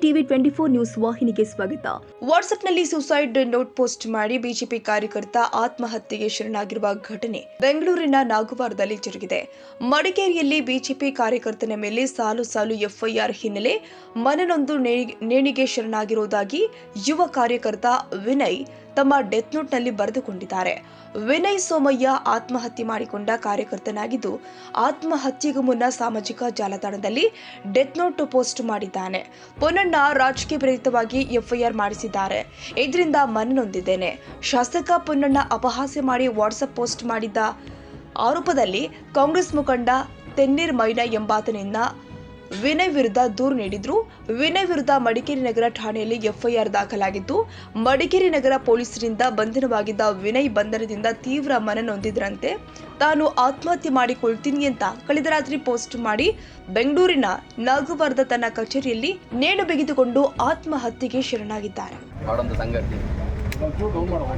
TV 24 news ವಾಹಿನಿಗೆ ಸ್ವಾಗತ. ವಾಟ್ಸ್ಆಪ್ನಲ್ಲಿ suicide note post ಮಾಡಿ ಬಿಜೆಪಿ ಕಾರ್ಯಕರ್ತ ಆತ್ಮಹತ್ಯೆಗೆ ಶರಣಾಗಿರುವ ಘಟನೆ ಬೆಂಗಳೂರಿನ ನಾಗವಾರದಲ್ಲಿ ಜರುಗಿದೆ. ಮಡಿಕೇರಿಯಲ್ಲಿ ಬಿಜೆಪಿ ಕಾರ್ಯಕರ್ತನ ಮೇಲೆ ಸಾಲು ಸಾಲು ಎಫ್ಐಆರ್ ಹಿನ್ನೆಲೆ ಮನನೊಂದು ನೇಣಿಗೆ ಶರಣಾಗಿರುವುದಾಗಿ ಯುವ ಕಾರ್ಯಕರ್ತ ವಿನಯ್ ತಮ್ಮ ಡೆತ್ ನೋಟ್ನಲ್ಲಿ ಬರೆದುಕೊಂಡಿದ್ದಾರೆ. ವಿನಯ್ ಸೋಮಯ್ಯ ಆತ್ಮಹತ್ಯೆ ಮಾಡಿಕೊಂಡ ಕಾರ್ಯಕರ್ತನಾಗಿದ್ದು, ಆತ್ಮಹತ್ಯೆಗೂ ಮುನ್ನ ಸಾಮಾಜಿಕ ಜಾಲತಾಣದಲ್ಲಿ ಡೆತ್ ನೋಟ್ ಪೋಸ್ಟ್ ಮಾಡಿದ್ದಾನೆ. ಪೊನ್ನಣ್ಣ ರಾಜಕೀಯ ಪ್ರೇರಿತವಾಗಿ ಎಫ್ಐಆರ್ ಮಾಡಿಸಿದ್ದಾರೆ. ಇದರಿಂದ ಮನನೊಂದಿದ್ದೇನೆ. ಶಾಸಕ ಪೊನ್ನಣ್ಣ ಅಪಹಾಸ್ಯ ಮಾಡಿ ವಾಟ್ಸ್ಆಪ್ ಪೋಸ್ಟ್ ಮಾಡಿದ್ದ ಆರೋಪದಲ್ಲಿ ಕಾಂಗ್ರೆಸ್ ಮುಖಂಡ ತೆನ್ನೀರ್ ಮೈನಾ ಎಂಬಾತನಿಂದ ವಿನಯ್ ವಿರುದ್ಧ ದೂರು ನೀಡಿದ್ರು. ವಿನಯ್ ವಿರುದ್ಧ ಮಡಿಕೇರಿ ನಗರ ಠಾಣೆಯಲ್ಲಿ ಎಫ್ಐಆರ್ ದಾಖಲಾಗಿದ್ದು, ಮಡಿಕೇರಿ ನಗರ ಪೊಲೀಸರಿಂದ ಬಂಧನವಾಗಿದ್ದ ವಿನಯ್ ಬಂಧನದಿಂದ ತೀವ್ರ ಮನನೊಂದಿದ್ರಂತೆ. ತಾನು ಆತ್ಮಹತ್ಯೆ ಮಾಡಿಕೊಳ್ತೀನಿ ಅಂತ ಕಳೆದ ರಾತ್ರಿ ಪೋಸ್ಟ್ ಮಾಡಿ ಬೆಂಗಳೂರಿನ ನಾಗವಾರದ ತನ್ನ ಕಚೇರಿಯಲ್ಲಿ ನೇಣು ಬಿಗಿದುಕೊಂಡು ಆತ್ಮಹತ್ಯೆಗೆ ಶರಣಾಗಿದ್ದಾರೆ.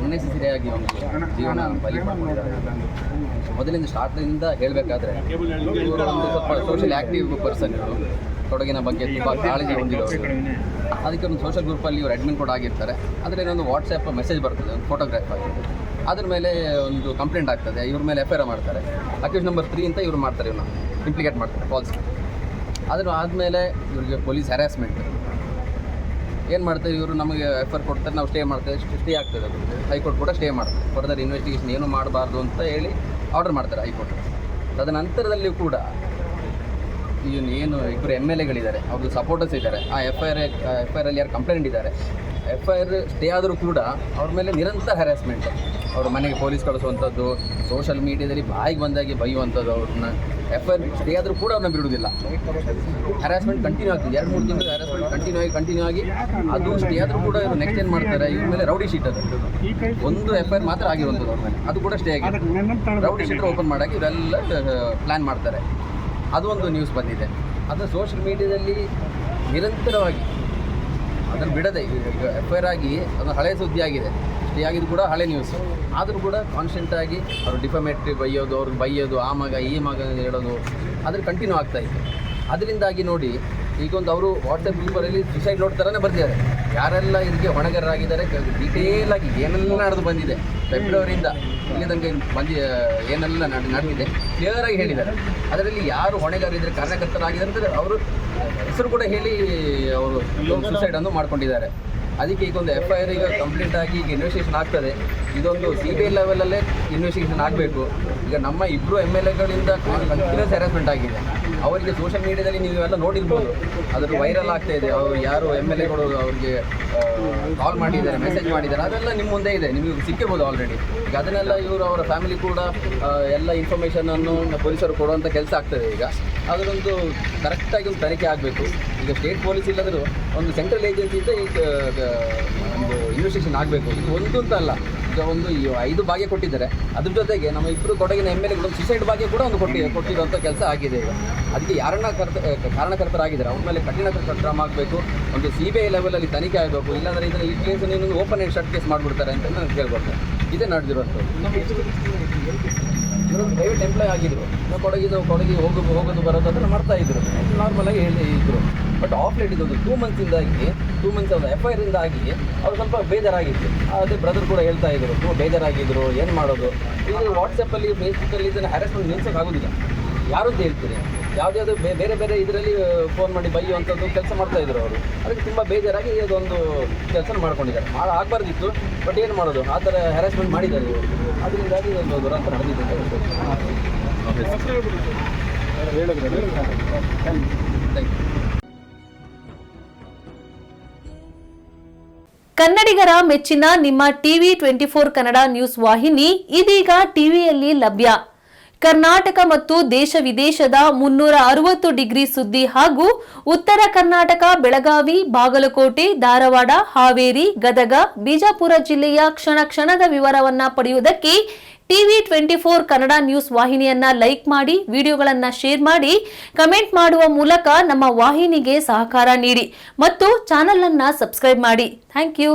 ಅನ್ನೆಸೆಸರಿಯಾಗಿ ಜೀವನ ಬಲಿ ಮಾಡ್ಕೊಂಡಿದ್ದಾರೆ. ಮೊದಲಿಂದ ಸ್ಟಾರ್ಟಿಂದ ಹೇಳಬೇಕಾದ್ರೆ ಇವರು ಒಂದು ಸ್ವಲ್ಪ ಸೋಷಿಯಲ್ ಆ್ಯಕ್ಟಿವ್ ಪರ್ಸನ್, ಇವರು ಕೊಡಗಿನ ಬಗ್ಗೆ ತುಂಬ ಕಾಳಜಿ ಹೊಂದಿರೋರು. ಅದಕ್ಕೆ ಒಂದು ಸೋಷಿಯಲ್ ಗ್ರೂಪಲ್ಲಿ ಇವರು ಅಡ್ಮಿನ್ ಕೂಡ ಆಗಿರ್ತಾರೆ. ಅದರಲ್ಲಿ ಒಂದು ವಾಟ್ಸಪ್ ಮೆಸೇಜ್ ಬರ್ತದೆ, ಒಂದು ಫೋಟೋಗ್ರಾಫ್ ಆಗಿದೆ. ಅದ್ರ ಮೇಲೆ ಒಂದು ಕಂಪ್ಲೇಂಟ್ ಆಗ್ತದೆ, ಇವ್ರ ಮೇಲೆ ಎಫ್ಐಆರ್ ಮಾಡ್ತಾರೆ. ಅಕ್ಯೂಸ್ ನಂಬರ್ 3 ಅಂತ ಇವರು ಮಾಡ್ತಾರೆ, ಇವ್ರನ್ನ ಇಂಪ್ಲಿಕೇಟ್ ಮಾಡ್ತಾರೆ ಫಾಲ್ಸ್. ಅದ್ರ ಆದಮೇಲೆ ಇವರಿಗೆ ಪೊಲೀಸ್ ಹ್ಯಾರಾಸ್ಮೆಂಟ್ ಏನು ಮಾಡ್ತಾರೆ, ಇವರು ನಮಗೆ ಎಫ್ಐಆರ್ ಕೊಡ್ತಾರೆ, ನಾವು ಸ್ಟೇ ಮಾಡ್ತೇವೆ, ಸ್ಟೇ ಆಗ್ತದೆ. ಅದು ಹೈಕೋರ್ಟ್ ಕೂಡ ಸ್ಟೇ ಮಾಡ್ತಾರೆ. ಫರ್ದರ್ ಇನ್ವೆಸ್ಟಿಗೇಷನ್ ಏನು ಮಾಡಬಾರ್ದು ಅಂತ ಹೇಳಿ ಆರ್ಡರ್ ಮಾಡ್ತಾರೆ ಹೈಕೋರ್ಟ್. ತದನಂತರದಲ್ಲಿ ಕೂಡ ಏನು ಇಬ್ಬರು MLAಗಳಿದ್ದಾರೆ, ಅವ್ರದ್ದು ಸಪೋರ್ಟರ್ಸ್ ಇದ್ದಾರೆ. ಆ ಎಫ್ಐಆರಲ್ಲಿ ಯಾರು ಕಂಪ್ಲೇಂಟ್ ಇದ್ದಾರೆ, ಎಫ್ಐಆರ್ ಸ್ಟೇ ಆದರೂ ಕೂಡ ಅವ್ರ ಮೇಲೆ ನಿರಂತರ ಹ್ಯಾರಾಸ್ಮೆಂಟ್. ಅವ್ರ ಮನೆಗೆ ಪೊಲೀಸ್ ಕಳಿಸುವಂಥದ್ದು, ಸೋಷಲ್ ಮೀಡಿಯಾದಲ್ಲಿ ಬಾಯಿಗೆ ಬಂದಾಗಿ ಬೈಯುವಂಥದ್ದು. ಅವ್ರನ್ನ ಎಫ್ಐಆರ್ ಸ್ಟೇ ಆದರೂ ಕೂಡ ಅವ್ರನ್ನ ಬಿಡುವುದಿಲ್ಲ. ಹ್ಯಾರಾಸ್ಮೆಂಟ್ ಕಂಟಿನ್ಯೂ ಆಗ್ತದೆ, 2-3 ತಿಂಗಳು ಹ್ಯಾರಾಸ್ಮೆಂಟ್ ಕಂಟಿನ್ಯೂ ಆಗಿ ಅದು ಸ್ಟೇ ಆದರೂ ಕೂಡ ಇವರು ನೆಕ್ಸ್ಟ್ ಏನು ಮಾಡ್ತಾರೆ, ಇವ್ರ ಮೇಲೆ ರೌಡಿ ಶೀಟರ್ ಒಂದು ಎಫ್ಐಆರ್ ಮಾತ್ರ ಆಗಿರುವಂಥದ್ದು ಅವ್ರ ಮೇಲೆ, ಅದು ಕೂಡ ಸ್ಟೇ ಆಗಿದೆ. ರೌಡಿ ಶೀಟರ್ ಓಪನ್ ಮಾಡೋಕ್ಕೆ ಇವರೆಲ್ಲ ಪ್ಲ್ಯಾನ್ ಮಾಡ್ತಾರೆ. ಅದು ಒಂದು ನ್ಯೂಸ್ ಬಂದಿದೆ. ಅದು ಸೋಷಿಯಲ್ ಮೀಡಿಯಾದಲ್ಲಿ ನಿರಂತರವಾಗಿ ಅದನ್ನು ಬಿಡದೆ ಈಗ ಎಫ್ಐಆರ್ ಆಗಿ ಅದು ಹಳೆ ಸುದ್ದಿ ಆಗಿದೆ, ಸ್ಟೇ ಆಗಿದ್ದು ಕೂಡ ಹಳೆ ನ್ಯೂಸ್. ಆದರೂ ಕೂಡ ಕಾನ್ಸ್ಟೆಂಟಾಗಿ ಅವರು ಡಿಫಮೇಟ್ರಿ ಬೈಯೋದು, ಅವ್ರಿಗೆ ಬೈಯೋದು, ಆ ಮಗ ಈ ಮಗ ಹೇಳೋದು, ಅದ್ರ ಕಂಟಿನ್ಯೂ ಆಗ್ತಾಯಿತ್ತು. ಅದರಿಂದಾಗಿ ನೋಡಿ ಈಗ ಒಂದು ಅವರು ವಾಟ್ಸಪ್ ಗ್ರೂಪಲ್ಲಿ ಸುಸೈಡ್ ನೋಟ್ ಥರನೇ ಬರ್ತಿದ್ದಾರೆ. ಯಾರೆಲ್ಲ ಇದಕ್ಕೆ ಹೊಣೆಗಾರರಾಗಿದ್ದಾರೆ, ಡೀಟೇಲಾಗಿ ಏನೆಲ್ಲ ನಡೆದು ಬಂದಿದೆ, ಫೆಬ್ರವರಿಯಿಂದ ಇಲ್ಲಿ ತನಕ ಏನೆಲ್ಲ ನಡೆದಿದೆ ಕ್ಲಿಯರಾಗಿ ಹೇಳಿದ್ದಾರೆ. ಅದರಲ್ಲಿ ಯಾರು ಹೊಣೆಗಾರಿದ್ದಾರೆ, ಕಾರಣಕರ್ತರಾಗಿದ್ದಾರೆ ಅಂದರೆ ಅವರು ಹೆಸರು ಕೂಡ ಹೇಳಿ ಅವರು ಸುಸೈಡನ್ನು ಮಾಡ್ಕೊಂಡಿದ್ದಾರೆ. ಅದಕ್ಕೆ ಈಗ ಒಂದು ಎಫ್ಐಆರ್ ಈಗ ಕಂಪ್ಲೀಟ್ ಆಗಿ ಈಗ ಇನ್ವೆಸ್ಟಿಗೇಷನ್ ಆಗ್ತದೆ. ಇದೊಂದು CBI ಲೆವೆಲಲ್ಲೇ ಇನ್ವೆಸ್ಟಿಗೇಷನ್ ಆಗಬೇಕು. ಈಗ ನಮ್ಮ ಇಬ್ಬರು MLAಗಳಿಂದ ಕಂಟಿನ್ಯೂಸ್ ಹ್ಯಾರಾಸ್ಮೆಂಟ್ ಆಗಿದೆ. ಅವರಿಗೆ ಸೋಷಿಯಲ್ ಮೀಡಿಯಾದಲ್ಲಿ ನೀವೆಲ್ಲ ನೋಡಿರ್ಬೋದು, ಅದರ ವೈರಲ್ ಆಗ್ತಾ ಇದೆ. ಅವರು ಯಾರು MLAಗಳು ಅವ್ರಿಗೆ ಕಾಲ್ ಮಾಡಿದ್ದಾರೆ, ಮೆಸೇಜ್ ಮಾಡಿದ್ದಾರೆ, ಅದೆಲ್ಲ ನಿಮ್ಮ ಮುಂದೆ ಇದೆ, ನಿಮಗೆ ಸಿಕ್ಕಿರ್ಬೋದು ಆಲ್ರೆಡಿ. ಈಗ ಅದನ್ನೆಲ್ಲ ಇವರು ಅವರ ಫ್ಯಾಮಿಲಿ ಕೂಡ ಎಲ್ಲ ಇನ್ಫಾರ್ಮೇಷನನ್ನು ಪೊಲೀಸರು ಕೊಡುವಂಥ ಕೆಲಸ ಆಗ್ತದೆ. ಈಗ ಅದರೊಂದು ಕರೆಕ್ಟಾಗಿ ಒಂದು ತನಿಖೆ ಆಗಬೇಕು. ಈಗ ಸ್ಟೇಟ್ ಪೊಲೀಸ್ ಇಲ್ಲದರೂ ಒಂದು ಸೆಂಟ್ರಲ್ ಏಜೆನ್ಸಿಯಿಂದ ಈಗ ಒಂದು ಇನ್ವೆಸ್ಟಿಗೇಷನ್ ಆಗಬೇಕು. ಇದು ಒಂದು ಅಂತ ಅಲ್ಲ, ಈಗ ಒಂದು 5 ಭಾಗ್ಯ ಕೊಟ್ಟಿದ್ದಾರೆ. ಅದ್ರ ಜೊತೆಗೆ ನಮ್ಮ ಇಬ್ಬರು ಕೊಡಗಿನ MLAಗಳು ಒಂದು ಸುಸೈಡ್ ಭಾಗ್ಯ ಕೂಡ ಒಂದು ಕೊಟ್ಟಿರುವಂಥ ಕೆಲಸ ಆಗಿದೆ. ಈಗ ಅದಕ್ಕೆ ಯಾರನ್ನ ಕಾರಣಕರ್ತರಾಗಿದ್ದಾರೆ ಅವ್ರ ಮೇಲೆ ಕಠಿಣ ಕ್ರಮ ಆಗಬೇಕು. ಒಂದು CBI ಲೆವೆಲಲ್ಲಿ ತನಿಖೆ ಆಗಬೇಕು. ಇಲ್ಲಾಂದರೆ ಇದನ್ನು ಈ ಕೇಸ್ ಇನ್ನೊಂದು ಓಪನ್ ಆ್ಯಂಡ್ ಶಟ್ ಕೇಸ್ ಮಾಡಿಬಿಡ್ತಾರೆ ಅಂತ ನಾನು ಕೇಳ್ಕೊಳ್ತೇನೆ. ಇದೇ ನಡೆದಿರುವಂಥದ್ದು. ಇವರೊಂದು ಪ್ರೈವೇಟ್ ಎಂಪ್ಲಾಯ್ ಆಗಿದ್ದರು, ಕೊಡಗಿ ಹೋಗೋದು ಬರೋದು ಅದನ್ನು ಮಾಡ್ತಾಯಿದ್ರು, ನಾರ್ಮಲಾಗಿ ಇದ್ದರು. ಬಟ್ ಆಫ್ ಲೇಟ್ ಇದೊಂದು 2 ಮಂತ್ಸ್ ಅವ್ರ ಎಫ್ಐಆರಿಂದಾಗಿ ಅವರು ಸ್ವಲ್ಪ ಬೇಜಾರಾಗಿತ್ತು. ಅದೇ ಬ್ರದರ್ ಕೂಡ ಹೇಳ್ತಾ ಇದ್ರು, ತುಂಬ ಬೇಜಾರಾಗಿದ್ದರು, ಏನು ಮಾಡೋದು. ಇದು ವಾಟ್ಸಪ್ಪಲ್ಲಿ ಫೇಸ್ಬುಕ್ಕಲ್ಲಿ ಇದನ್ನು ಹ್ಯಾರಾಸ್ಮೆಂಟ್ ನಿಲ್ಲಿಸೋಕ್ಕಾಗೋದಿಲ್ಲ. ಯಾರು ಅಂತ ಹೇಳ್ತೀರಿ, ಯಾವುದ್ಯಾವುದು ಬೇರೆ ಇದರಲ್ಲಿ ಫೋನ್ ಮಾಡಿ ಬೈಯುವಂಥದ್ದು ಕೆಲಸ ಮಾಡ್ತಾಯಿದ್ರು ಅವರು. ಅದಕ್ಕೆ ತುಂಬ ಬೇಜಾರಾಗಿ ಇದೊಂದು ಕೆಲಸ ಮಾಡ್ಕೊಂಡಿದ್ದಾರೆ. ಆಗಬಾರ್ದಿತ್ತು, ಬಟ್ ಏನು ಮಾಡೋದು, ಆ ಥರ ಹ್ಯಾರಾಸ್ಮೆಂಟ್ ಮಾಡಿದ್ದಾರೆ ಇವರು. ಅದರಿಂದಾಗಿ ಇದೊಂದು ದುರಂತ ನಡೆದಿದೆ. ಕನ್ನಡಿಗರ ಮೆಚ್ಚಿನ ನಿಮ್ಮ ಟಿವಿ 24 ಕನ್ನಡ ನ್ಯೂಸ್ ವಾಹಿನಿ ಇದೀಗ ಟಿವಿಯಲ್ಲಿ ಲಭ್ಯ. ಕರ್ನಾಟಕ ಮತ್ತು ದೇಶ ವಿದೇಶದ 360 ಡಿಗ್ರಿ ಸುದ್ದಿ ಹಾಗೂ ಉತ್ತರ ಕರ್ನಾಟಕ, ಬೆಳಗಾವಿ, ಬಾಗಲಕೋಟೆ, ಧಾರವಾಡ, ಹಾವೇರಿ, ಗದಗ, ಬಿಜಾಪುರ ಜಿಲ್ಲೆಯ ಕ್ಷಣ ಕ್ಷಣದ ವಿವರವನ್ನ ಪಡೆಯುವುದಕ್ಕೆ ಟಿವಿ 24 ಕನ್ನಡ ನ್ಯೂಸ್ ವಾಹಿನಿಯನ್ನ ಲೈಕ್ ಮಾಡಿ, ವಿಡಿಯೋಗಳನ್ನ ಶೇರ್ ಮಾಡಿ, ಕಮೆಂಟ್ ಮಾಡುವ ಮೂಲಕ ನಮ್ಮ ವಾಹಿನಿಗೆ ಸಹಕಾರ ನೀಡಿ ಮತ್ತು ಚಾನೆಲ್ ಅನ್ನ ಸಬ್ಸ್ಕ್ರೈಬ್ ಮಾಡಿ. Thank you.